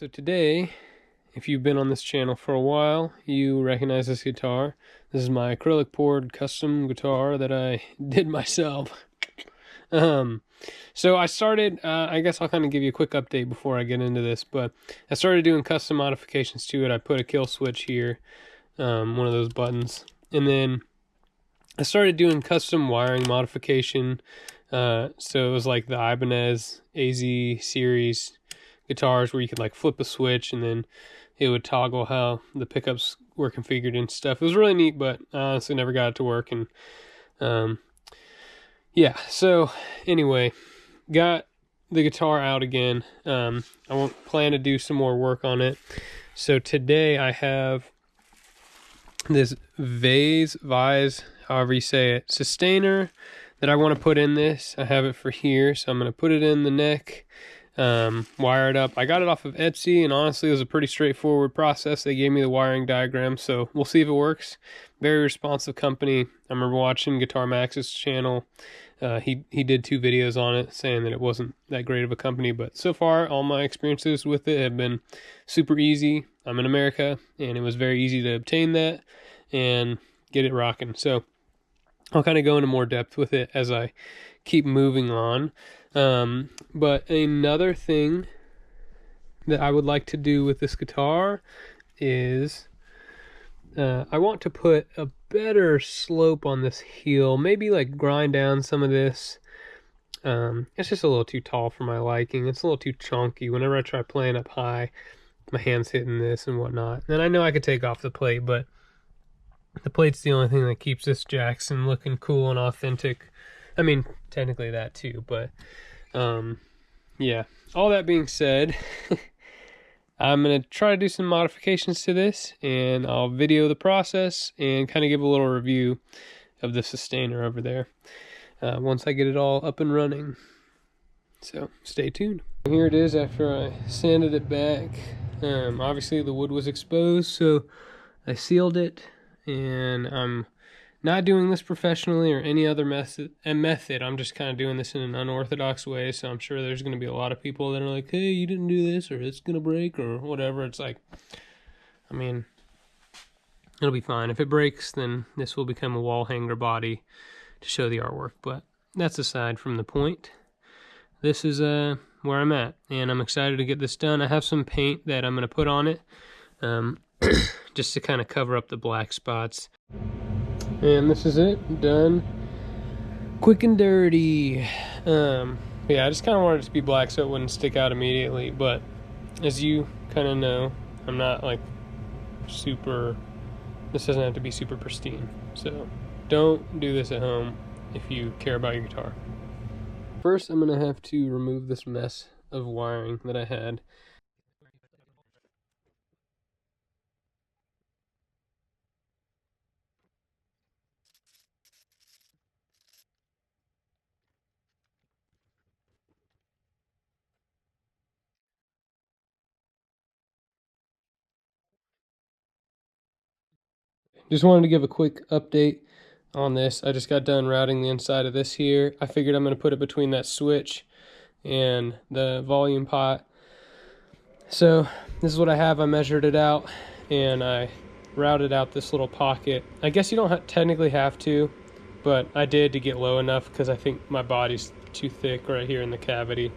So today, if you've been on this channel for a while, you recognize this guitar. This is my acrylic poured custom guitar that I did myself. So I started, I guess I'll kind of give you a quick update before I get into this, but I started doing custom modifications to it. I put a kill switch here, one of those buttons, and then I started doing custom wiring modification. So it was like the Ibanez AZ series guitars where you could like flip a switch and then it would toggle how the pickups were configured and stuff. It was really neat, but I honestly never got it to work. And yeah, so anyway, got the guitar out again. I won't plan to do some more work on it. So today I have this Veyz, however you say it, Sustainer that I want to put in this. I have it for here, so I'm going to put it in the neck, wire it up. I got it off of Etsy, and honestly it was a pretty straightforward process. They gave me the wiring diagram, so we'll see if it works. Very responsive company. I remember watching Guitar Max's channel. He did 2 videos on it saying that it wasn't that great of a company, but so far all my experiences with it have been super easy. I'm in America, and it was very easy to obtain that and get it rocking. So I'll kind of go into more depth with it as I keep moving on. But another thing that I would like to do with this guitar is I want to put a better slope on this heel, maybe like grind down some of this. It's just a little too tall for my liking. It's a little too chunky. Whenever I try playing up high, my hand's hitting this and whatnot. And I know I could take off the plate, but the plate's the only thing that keeps this Jackson looking cool and authentic. I mean, technically that too, but yeah. All that being said, I'm going to try to do some modifications to this, and I'll video the process and kind of give a little review of the Sustainer over there once I get it all up and running. So stay tuned. Here it is after I sanded it back. Obviously the wood was exposed, so I sealed it, and I'm not doing this professionally or any other method. I'm just kind of doing this in an unorthodox way, so I'm sure there's going to be a lot of people that are like, hey, you didn't do this, or it's going to break, or whatever. It's like, I mean, it'll be fine. If it breaks, then this will become a wall hanger body to show the artwork, but that's aside from the point. This is where I'm at, and I'm excited to get this done. I have some paint that I'm going to put on it, just to kind of cover up the black spots. And this is it, done, quick and dirty. Yeah, I just kind of wanted it to be black so it wouldn't stick out immediately, but as you kind of know, I'm not like super, this doesn't have to be super pristine, so don't do this at home if you care about your guitar. First, I'm going to have to remove this mess of wiring that I had. Just wanted to give a quick update on this. I just got done routing the inside of this here. I figured I'm going to put it between that switch and the volume pot. So this is what I have. I measured it out and I routed out this little pocket. I guess you don't technically have to, but I did to get low enough because I think my body's too thick right here in the cavity.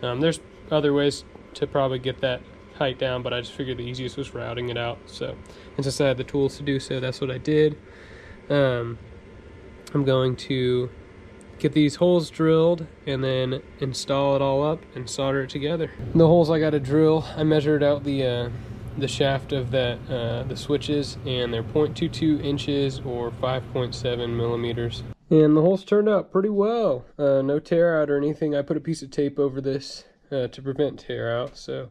There's other ways to probably get that height down, but I just figured the easiest was routing it out. So, and since I had the tools to do so, that's what I did. I'm going to get these holes drilled and then install it all up and solder it together. The holes I got to drill, I measured out the shaft of that the switches, and they're 0.22 inches or 5.7 millimeters. And the holes turned out pretty well. No tear out or anything. I put a piece of tape over this to prevent tear out. So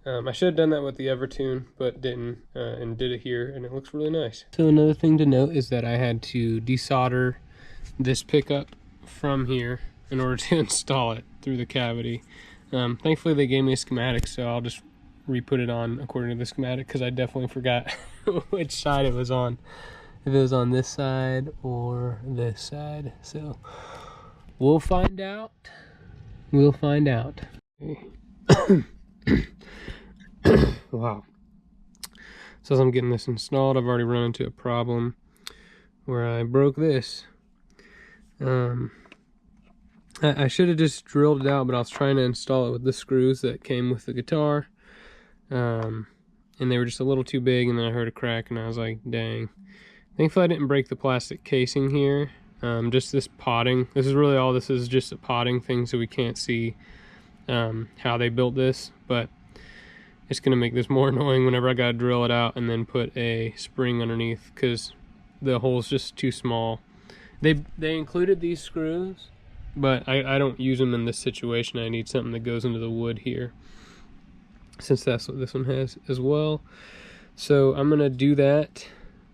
I should have done that with the Evertune, but didn't, and did it here, and it looks really nice. So another thing to note is that I had to desolder this pickup from here in order to install it through the cavity. Thankfully they gave me a schematic, so I'll just re-put it on according to the schematic, because I definitely forgot which side it was on. If it was on this side or this side. So we'll find out. We'll find out. Okay. Wow. So as I'm getting this installed, I've already run into a problem where I broke this. I should have just drilled it out, but I was trying to install it with the screws that came with the guitar. And they were just a little too big, and then I heard a crack, and I was like, dang. Thankfully, I didn't break the plastic casing here. Just this potting. This is really all this is, just a potting thing, so we can't see how they built this. But it's going to make this more annoying whenever I got to drill it out and then put a spring underneath, because the hole's just too small. They included these screws, but I don't use them in this situation. I need something that goes into the wood here, since that's what this one has as well. So I'm gonna do that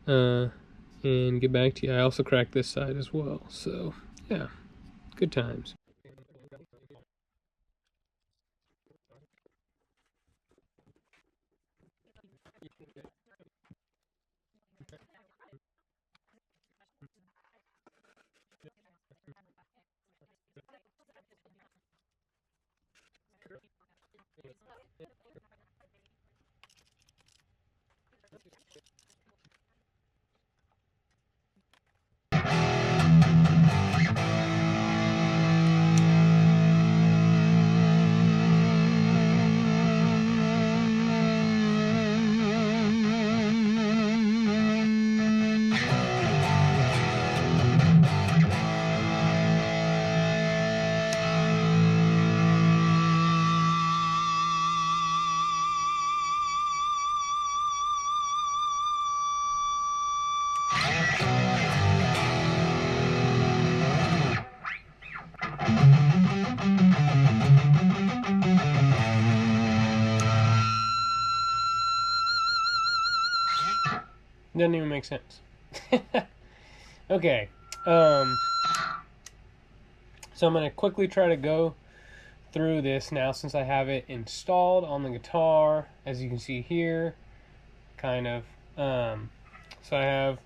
and get back to you. I also cracked this side as well, so yeah, good times. Doesn't even make sense. Okay, so I'm gonna quickly try to go through this now, since I have it installed on the guitar, as you can see here, kind of. So I have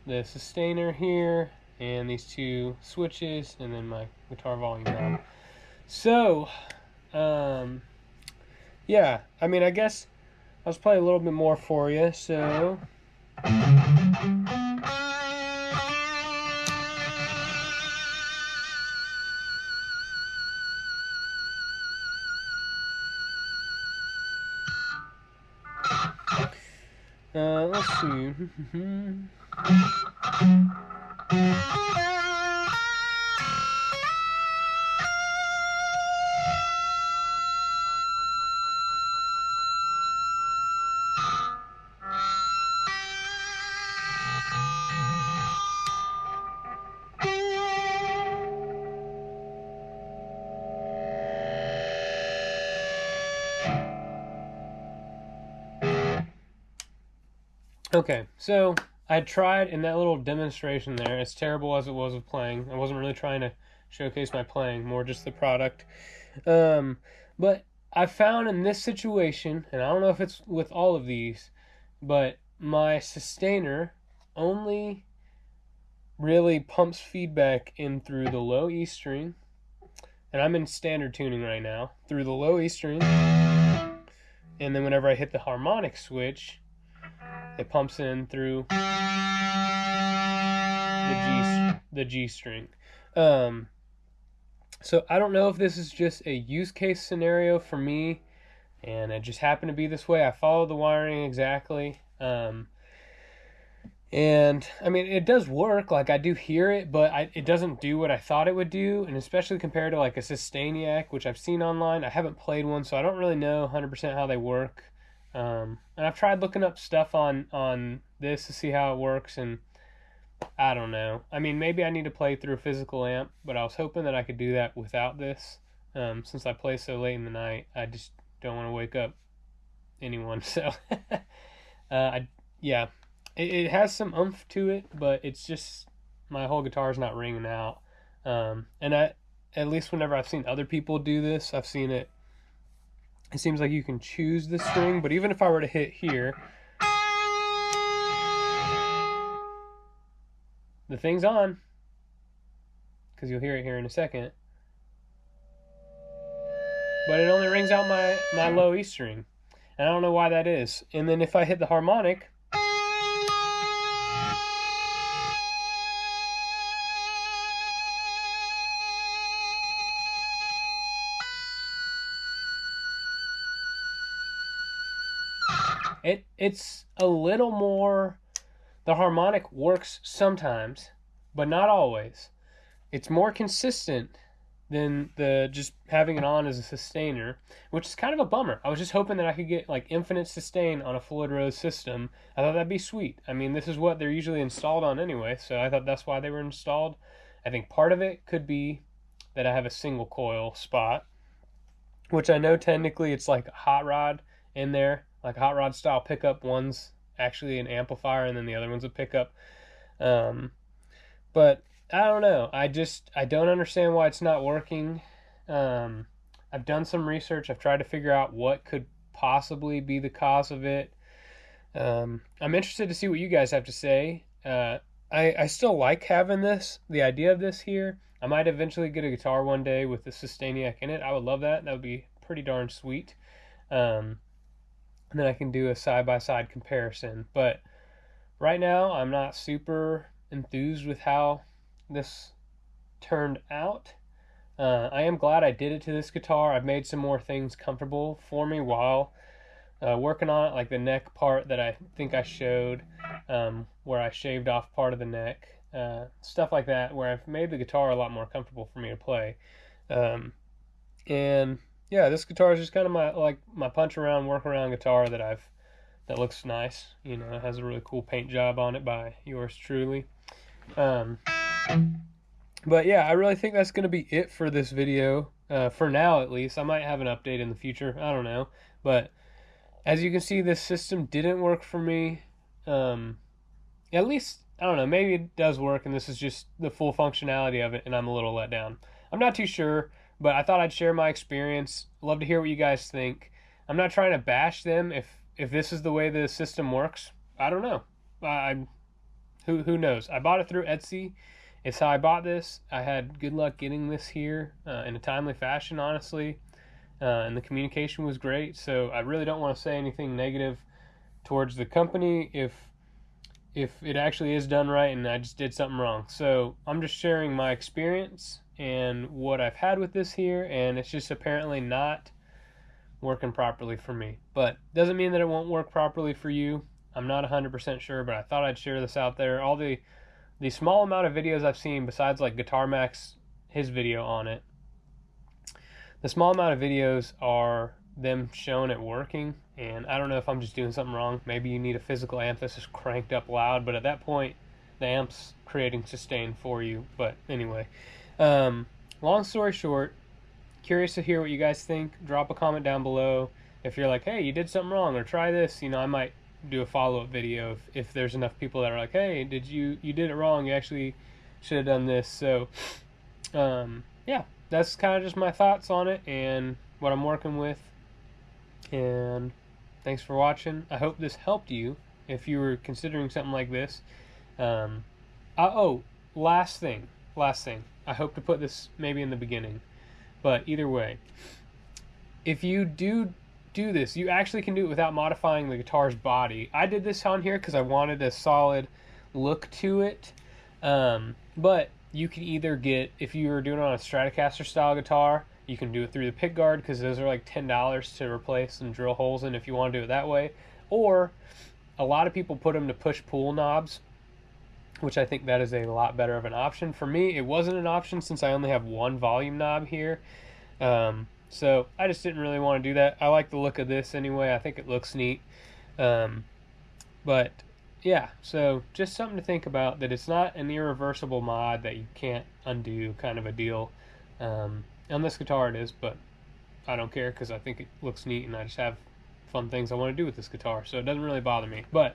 the sustainer here, and these two switches, and then my guitar volume knob. So, yeah, I mean, I guess I'll just play a little bit more for you, so... let's see. Okay, so I tried in that little demonstration there, as terrible as it was of playing. I wasn't really trying to showcase my playing, more just the product. But I found in this situation, and I don't know if it's with all of these, but my sustainer only really pumps feedback in through the low E string, and I'm in standard tuning right now, through the low E string, and then whenever I hit the harmonic switch, it pumps in through the G string. So I don't know if this is just a use case scenario for me, and it just happened to be this way. I followed the wiring exactly. And I mean, it does work. Like, I do hear it, but it doesn't do what I thought it would do. And especially compared to like a Sustainiac, which I've seen online. I haven't played one, so I don't really know 100% how they work. And I've tried looking up stuff on this to see how it works, and I don't know. I mean, maybe I need to play through a physical amp, but I was hoping that I could do that without this. Since I play so late in the night, I just don't want to wake up anyone. So, yeah. It has some oomph to it, but it's just my whole guitar's not ringing out. And at least whenever I've seen other people do this, I've seen it. It seems like you can choose the string, but even if I were to hit here, the thing's on, because you'll hear it here in a second. But it only rings out my low E string. and I don't know why that is. And then if I hit the harmonic, it's a little more, the harmonic works sometimes, but not always. It's more consistent than the just having it on as a sustainer, which is kind of a bummer. I was just hoping that I could get like infinite sustain on a Floyd Rose system. I thought that'd be sweet. I mean, this is what they're usually installed on anyway, so I thought that's why they were installed. I think part of it could be that I have a single coil spot, which I know technically it's like a hot rod in there, like a hot rod style pickup. One's actually an amplifier, and then the other one's a pickup. Um, but I don't know. I don't understand why it's not working. Um, I've done some research. I've tried to figure out what could possibly be the cause of it. I'm interested to see what you guys have to say. I still like having this, the idea of this here. I might eventually get a guitar one day with the Sustainiac in it. I would love that. That would be pretty darn sweet. And then I can do a side-by-side comparison. But right now, I'm not super enthused with how this turned out. I am glad I did it to this guitar. I've made some more things comfortable for me while working on it, like the neck part that I think I showed, where I shaved off part of the neck, stuff like that, where I've made the guitar a lot more comfortable for me to play. And yeah, this guitar is just kind of my punch around, work around guitar that looks nice. You know, it has a really cool paint job on it by yours truly. But yeah, I really think that's going to be it for this video, for now at least. I might have an update in the future, I don't know. But as you can see, this system didn't work for me. At least, I don't know, maybe it does work and this is just the full functionality of it and I'm a little let down. I'm not too sure, but I thought I'd share my experience. Love to hear what you guys think. I'm not trying to bash them if this is the way the system works. I don't know. Who knows? I bought it through Etsy. It's how I bought this. I had good luck getting this here in a timely fashion, honestly. And the communication was great. So I really don't want to say anything negative towards the company if it actually is done right and I just did something wrong. So I'm just sharing my experience and what I've had with this here, and it's just apparently not working properly for me. But doesn't mean that it won't work properly for you. I'm not 100% sure, but I thought I'd share this out there. All the small amount of videos I've seen, besides like Guitar Max, his video on it, the small amount of videos are them showing it working, and I don't know if I'm just doing something wrong. Maybe you need a physical amp that's just cranked up loud, but at that point, the amp's creating sustain for you. But anyway, long story short, curious to hear what you guys think. Drop a comment down below. If you're like, hey, you did something wrong, or try this, you know, I might do a follow-up video if there's enough people that are like, hey, you did it wrong, you actually should have done this. So yeah, that's kind of just my thoughts on it and what I'm working with. And thanks for watching. I hope this helped you if you were considering something like this. Oh, last thing, I hope to put this maybe in the beginning, but either way, if you do this, you actually can do it without modifying the guitar's body. I did this on here because I wanted a solid look to it, but you can either get, if you were doing it on a Stratocaster style guitar, you can do it through the pick guard, because those are like $10 to replace and drill holes in if you want to do it that way. Or a lot of people put them to push-pull knobs, which I think that is a lot better of an option. For me, it wasn't an option since I only have one volume knob here. So I just didn't really want to do that. I like the look of this anyway. I think it looks neat. But yeah, so just something to think about, that it's not an irreversible mod that you can't undo, kind of a deal. On this guitar it is, but I don't care because I think it looks neat and I just have fun things I want to do with this guitar, so it doesn't really bother me. But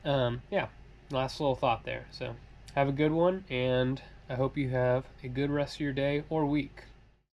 yeah, last little thought there. So have a good one, and I hope you have a good rest of your day or week.